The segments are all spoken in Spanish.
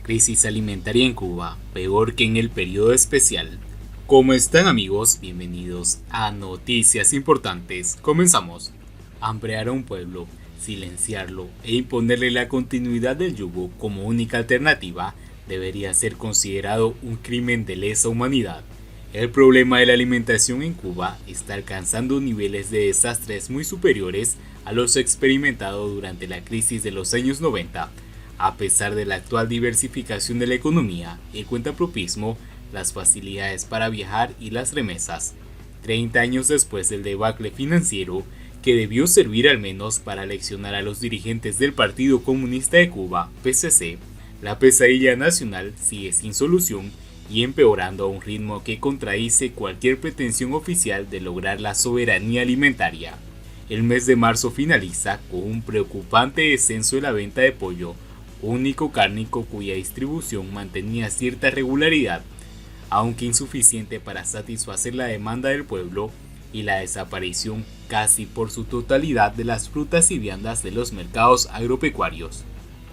Crisis alimentaria en Cuba, peor que en el periodo especial. ¿Cómo están amigos? Bienvenidos a Noticias Importantes. Comenzamos. Hambrear a un pueblo, silenciarlo e imponerle la continuidad del yugo como única alternativa debería ser considerado un crimen de lesa humanidad. El problema de la alimentación en Cuba está alcanzando niveles de desastres muy superiores a los experimentados durante la crisis de los años 90. A pesar de la actual diversificación de la economía, el cuentapropismo, las facilidades para viajar y las remesas, 30 años después del debacle financiero, que debió servir al menos para leccionar a los dirigentes del Partido Comunista de Cuba, PCC, la pesadilla nacional sigue sin solución y empeorando a un ritmo que contradice cualquier pretensión oficial de lograr la soberanía alimentaria. El mes de marzo finaliza con un preocupante descenso de la venta de pollo, único cárnico cuya distribución mantenía cierta regularidad, aunque insuficiente para satisfacer la demanda del pueblo, y la desaparición casi por su totalidad de las frutas y viandas de los mercados agropecuarios.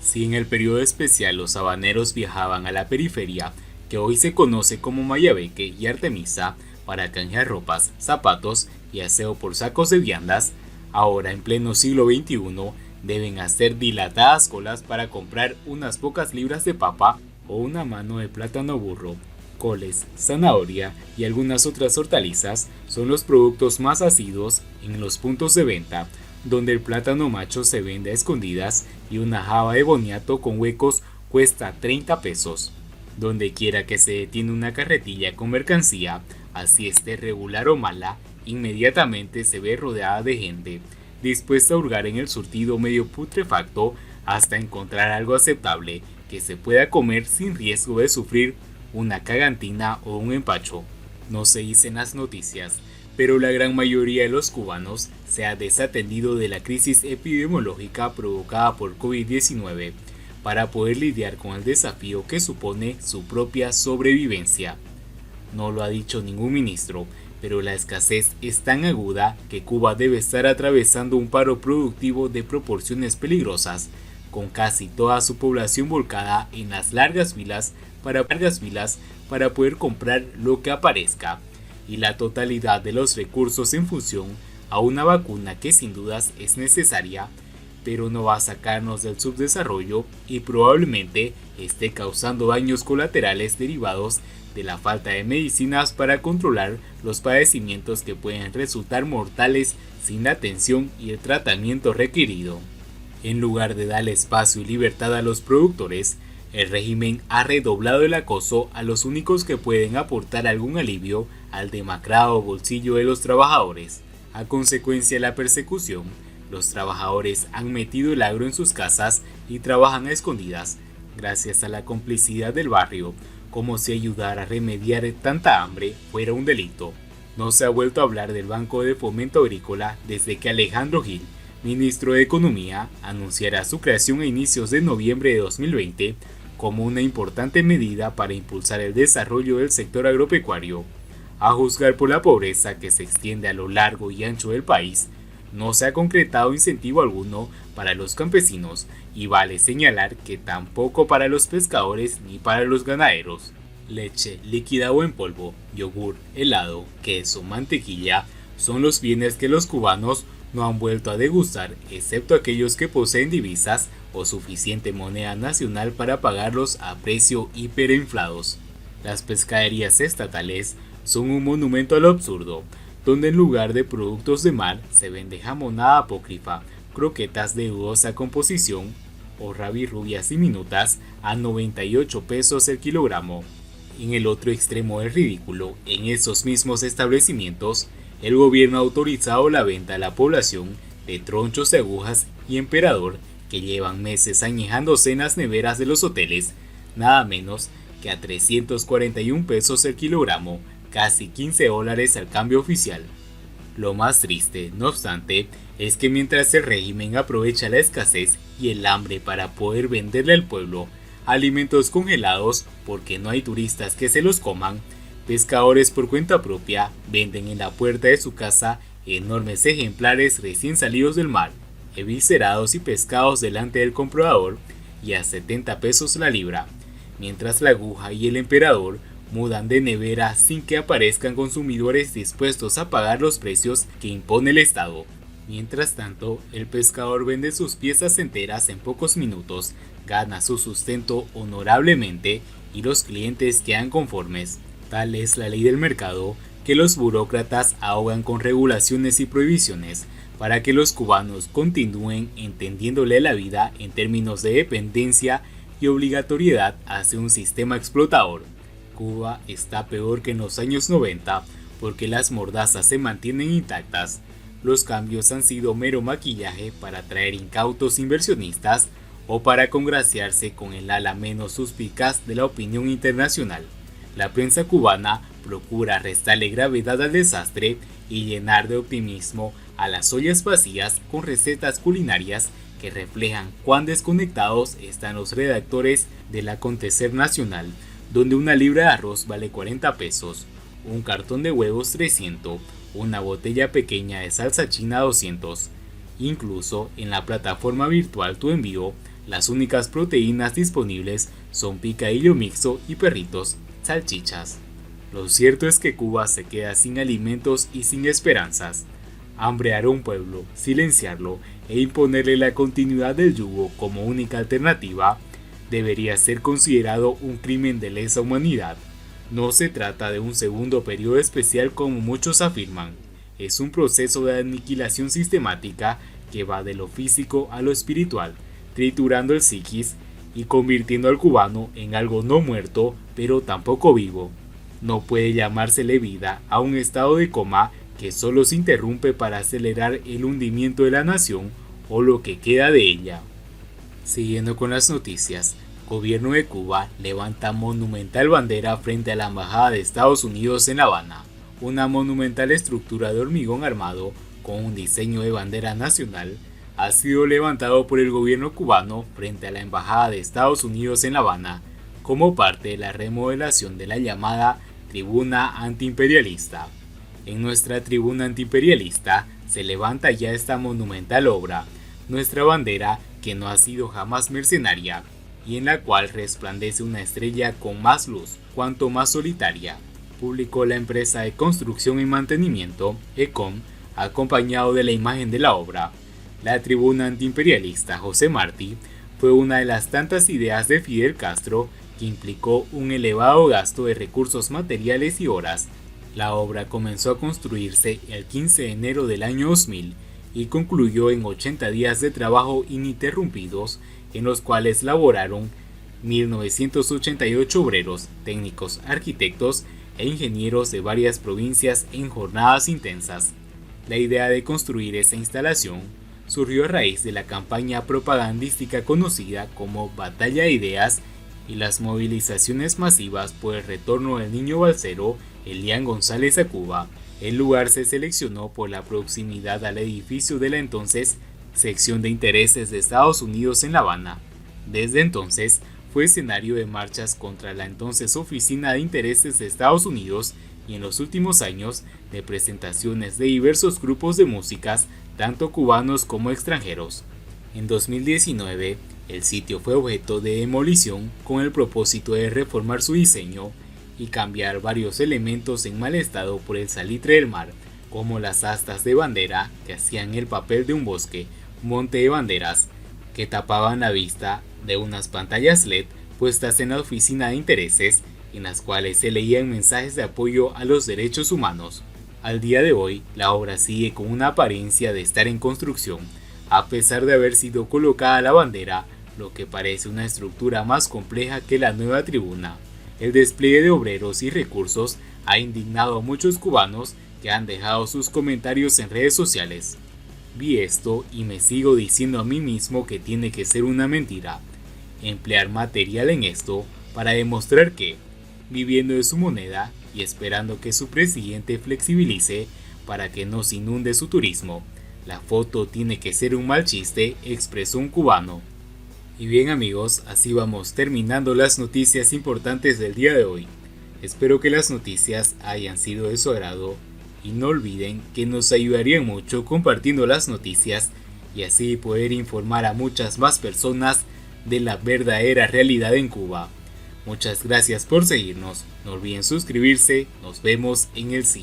Si en el periodo especial los habaneros viajaban a la periferia, que hoy se conoce como Mayabeque y Artemisa, para canjear ropas, zapatos y aseo por sacos de viandas, ahora en pleno siglo XXI, deben hacer dilatadas colas para comprar unas pocas libras de papa o una mano de plátano burro. Coles, zanahoria y algunas otras hortalizas son los productos más asiduos en los puntos de venta, donde el plátano macho se vende a escondidas y una java de boniato con huecos cuesta 30 pesos. Donde quiera que se detiene una carretilla con mercancía, así esté regular o mala, inmediatamente se ve rodeada de gente dispuesta a hurgar en el surtido medio putrefacto hasta encontrar algo aceptable que se pueda comer sin riesgo de sufrir una cagantina o un empacho. No se dicen las noticias, pero la gran mayoría de los cubanos se ha desatendido de la crisis epidemiológica provocada por COVID-19 para poder lidiar con el desafío que supone su propia sobrevivencia. No lo ha dicho ningún ministro, pero la escasez es tan aguda que Cuba debe estar atravesando un paro productivo de proporciones peligrosas, con casi toda su población volcada en las largas filas para poder comprar lo que aparezca, y la totalidad de los recursos en función a una vacuna que sin dudas es necesaria, pero no va a sacarnos del subdesarrollo y probablemente esté causando daños colaterales derivados de la falta de medicinas para controlar los padecimientos que pueden resultar mortales sin la atención y el tratamiento requerido. En lugar de darle espacio y libertad a los productores, el régimen ha redoblado el acoso a los únicos que pueden aportar algún alivio al demacrado bolsillo de los trabajadores. A consecuencia de la persecución, los trabajadores han metido el agro en sus casas y trabajan a escondidas, gracias a la complicidad del barrio, como si ayudar a remediar tanta hambre fuera un delito. No se ha vuelto a hablar del Banco de Fomento Agrícola desde que Alejandro Gil, ministro de Economía, anunciara su creación a inicios de noviembre de 2020 como una importante medida para impulsar el desarrollo del sector agropecuario. A juzgar por la pobreza que se extiende a lo largo y ancho del país, no se ha concretado incentivo alguno para los campesinos y vale señalar que tampoco para los pescadores ni para los ganaderos. Leche líquida o en polvo, yogur, helado, queso, mantequilla son los bienes que los cubanos no han vuelto a degustar, excepto aquellos que poseen divisas o suficiente moneda nacional para pagarlos a precio hiperinflados. Las pescaderías estatales son un monumento a lo absurdo, donde en lugar de productos de mar se vende jamonada apócrifa, croquetas de dudosa composición o rabirrubias diminutas a 98 pesos el kilogramo. En el otro extremo del ridículo, en esos mismos establecimientos, el gobierno ha autorizado la venta a la población de tronchos de agujas y emperador que llevan meses añejándose en las neveras de los hoteles, nada menos que a 341 pesos el kilogramo, casi $15 al cambio oficial. Lo más triste, no obstante, es que mientras el régimen aprovecha la escasez y el hambre para poder venderle al pueblo alimentos congelados porque no hay turistas que se los coman, pescadores por cuenta propia venden en la puerta de su casa enormes ejemplares recién salidos del mar, eviscerados y pescados delante del comprador y a 70 pesos la libra, mientras la aguja y el emperador mudan de nevera sin que aparezcan consumidores dispuestos a pagar los precios que impone el Estado. Mientras tanto, el pescador vende sus piezas enteras en pocos minutos, gana su sustento honorablemente y los clientes quedan conformes. Tal es la ley del mercado que los burócratas ahogan con regulaciones y prohibiciones para que los cubanos continúen entendiéndole la vida en términos de dependencia y obligatoriedad hacia un sistema explotador. Cuba está peor que en los años 90 porque las mordazas se mantienen intactas. Los cambios han sido mero maquillaje para atraer incautos inversionistas o para congraciarse con el ala menos suspicaz de la opinión internacional. La prensa cubana procura restarle gravedad al desastre y llenar de optimismo a las ollas vacías con recetas culinarias que reflejan cuán desconectados están los redactores del acontecer nacional, donde una libra de arroz vale 40 pesos, un cartón de huevos 300, una botella pequeña de salsa china 200. Incluso en la plataforma virtual Tu Envío, las únicas proteínas disponibles son picadillo mixto y perritos, salchichas. Lo cierto es que Cuba se queda sin alimentos y sin esperanzas. Hambrear a un pueblo, silenciarlo e imponerle la continuidad del yugo como única alternativa debería ser considerado un crimen de lesa humanidad. No se trata de un segundo periodo especial como muchos afirman, es un proceso de aniquilación sistemática que va de lo físico a lo espiritual, triturando el psiquis y convirtiendo al cubano en algo no muerto pero tampoco vivo. No puede llamársele vida a un estado de coma que solo se interrumpe para acelerar el hundimiento de la nación o lo que queda de ella. Siguiendo con las noticias, Gobierno de Cuba levanta monumental bandera frente a la Embajada de Estados Unidos en La Habana. Una monumental estructura de hormigón armado con un diseño de bandera nacional ha sido levantado por el gobierno cubano frente a la Embajada de Estados Unidos en La Habana como parte de la remodelación de la llamada Tribuna Antiimperialista. En nuestra tribuna antiimperialista se levanta ya esta monumental obra, nuestra bandera que no ha sido jamás mercenaria, y en la cual resplandece una estrella con más luz, cuanto más solitaria, publicó la empresa de construcción y mantenimiento, ECOM, acompañado de la imagen de la obra. La tribuna antiimperialista José Martí fue una de las tantas ideas de Fidel Castro que implicó un elevado gasto de recursos materiales y horas. La obra comenzó a construirse el 15 de enero del año 2000 y concluyó en 80 días de trabajo ininterrumpidos en los cuales laboraron 1988 obreros, técnicos, arquitectos e ingenieros de varias provincias en jornadas intensas. La idea de construir esta instalación surgió a raíz de la campaña propagandística conocida como Batalla de Ideas y las movilizaciones masivas por el retorno del niño balsero Elian González a Cuba. El lugar se seleccionó por la proximidad al edificio de la entonces Sección de Intereses de Estados Unidos en La Habana. Desde entonces fue escenario de marchas contra la entonces Oficina de Intereses de Estados Unidos y en los últimos años de presentaciones de diversos grupos de músicas, tanto cubanos como extranjeros. En 2019, el sitio fue objeto de demolición con el propósito de reformar su diseño y cambiar varios elementos en mal estado por el salitre del mar, como las astas de bandera que hacían el papel de un bosque, monte de banderas que tapaban la vista de unas pantallas LED puestas en la oficina de intereses en las cuales se leían mensajes de apoyo a los derechos humanos. Al día de hoy, la obra sigue con una apariencia de estar en construcción, a pesar de haber sido colocada la bandera, lo que parece una estructura más compleja que la nueva tribuna. El despliegue de obreros y recursos ha indignado a muchos cubanos que han dejado sus comentarios en redes sociales. Vi esto y me sigo diciendo a mí mismo que tiene que ser una mentira. Emplear material en esto para demostrar que, viviendo de su moneda y esperando que su presidente flexibilice para que no se inunde su turismo, la foto tiene que ser un mal chiste, expresó un cubano. Y bien amigos, así vamos terminando las noticias importantes del día de hoy. Espero que las noticias hayan sido de su agrado. Y no olviden que nos ayudarían mucho compartiendo las noticias y así poder informar a muchas más personas de la verdadera realidad en Cuba. Muchas gracias por seguirnos. No olviden suscribirse. Nos vemos en el siguiente.